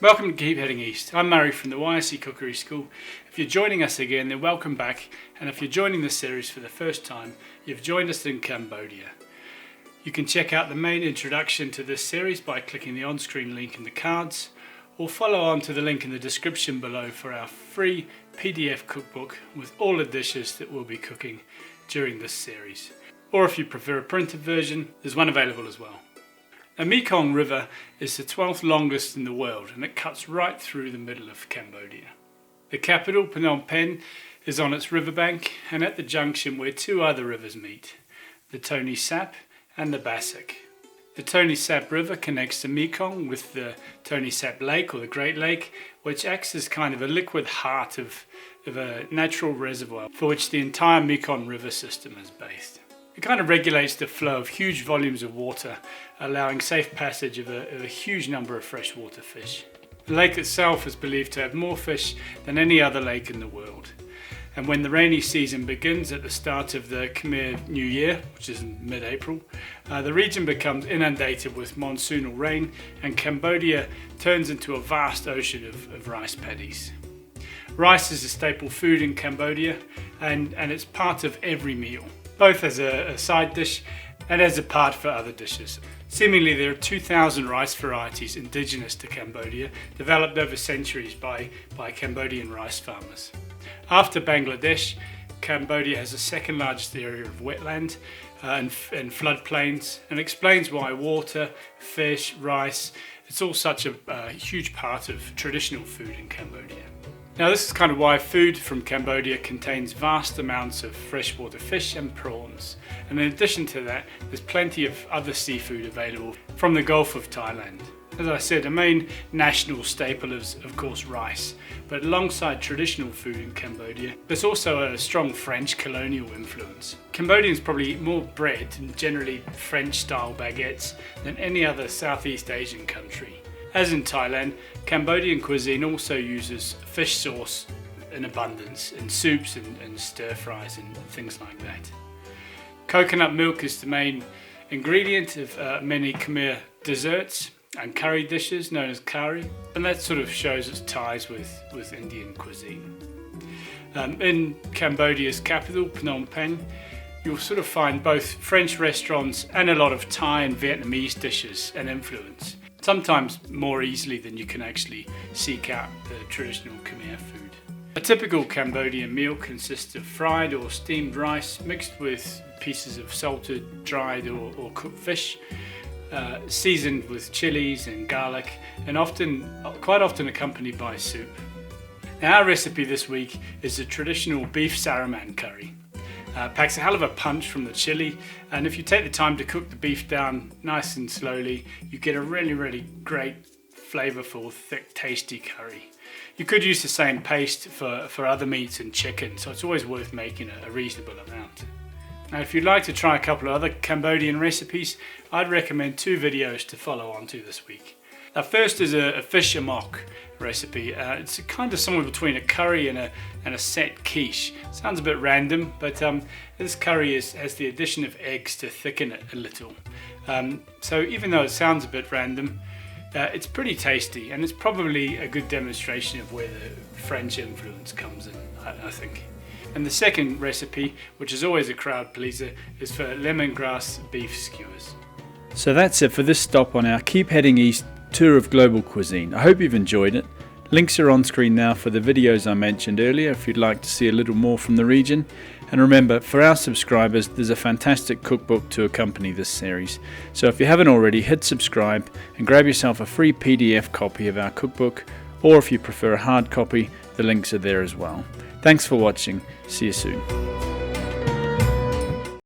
Welcome to Keep Heading East. I'm Murray from the YSE Cookery School. If you're joining us again, then welcome back. And if you're joining this series for the first time, you've joined us in Cambodia. You can check out the main introduction to this series by clicking the on-screen link in the cards, or follow on to the link in the description below for our free PDF cookbook with all the dishes that we'll be cooking during this series. Or if you prefer a printed version, there's one available as well. The Mekong River is the 12th longest in the world, and it cuts right through the middle of Cambodia. The capital, Phnom Penh, is on its riverbank and at the junction where two other rivers meet, the Tony Sap and the Bassac. The Tony Sap River connects the Mekong with the Tony Sap Lake, or the Great Lake, which acts as kind of a liquid heart of a natural reservoir for which the entire Mekong River system is based. It kind of regulates the flow of huge volumes of water, allowing safe passage of a huge number of freshwater fish. The lake itself is believed to have more fish than any other lake in the world. And when the rainy season begins at the start of the Khmer New Year, which is in mid-April, the region becomes inundated with monsoonal rain, and Cambodia turns into a vast ocean of rice paddies. Rice is a staple food in Cambodia, and it's part of every meal, both as a side dish and as a part for other dishes. Seemingly there are 2,000 rice varieties indigenous to Cambodia, developed over centuries by Cambodian rice farmers. After Bangladesh, Cambodia has the second largest area of wetland and floodplains, and explains why water, fish, rice, it's all such a huge part of traditional food in Cambodia. Now this is kind of why food from Cambodia contains vast amounts of freshwater fish and prawns. And in addition to that, there's plenty of other seafood available from the Gulf of Thailand. As I said, the main national staple is, of course, rice. But alongside traditional food in Cambodia, there's also a strong French colonial influence. Cambodians probably eat more bread and generally French-style baguettes than any other Southeast Asian country. As in Thailand, Cambodian cuisine also uses fish sauce in abundance in soups and stir-fries and things like that. Coconut milk is the main ingredient of many Khmer desserts and curry dishes known as curry, and that sort of shows its ties with Indian cuisine. In Cambodia's capital, Phnom Penh, you'll sort of find both French restaurants and a lot of Thai and Vietnamese dishes and influence, sometimes more easily than you can actually seek out the traditional Khmer food. A typical Cambodian meal consists of fried or steamed rice mixed with pieces of salted, dried or cooked fish, seasoned with chilies and garlic, and quite often accompanied by soup. Now our recipe this week is the traditional beef saraman curry. Packs a hell of a punch from the chili, and if you take the time to cook the beef down nice and slowly, you get a really great, flavourful, thick, tasty curry. You could use the same paste for other meats and chicken, so it's always worth making a reasonable amount. Now if you'd like to try a couple of other Cambodian recipes, I'd recommend two videos to follow on to this week. Our first is a Fish Amok recipe. It's kind of somewhere between a curry and a set quiche. Sounds a bit random, but this curry has the addition of eggs to thicken it a little. So even though it sounds a bit random, it's pretty tasty, and it's probably a good demonstration of where the French influence comes in, I think. And the second recipe, which is always a crowd pleaser, is for Lemongrass Beef Skewers. So that's it for this stop on our Keep Heading East tour of global cuisine. I hope you've enjoyed it. Links are on screen now for the videos I mentioned earlier if you'd like to see a little more from the region. And remember, for our subscribers, there's a fantastic cookbook to accompany this series. So if you haven't already, hit subscribe and grab yourself a free PDF copy of our cookbook, or if you prefer a hard copy, the links are there as well. Thanks for watching. See you soon.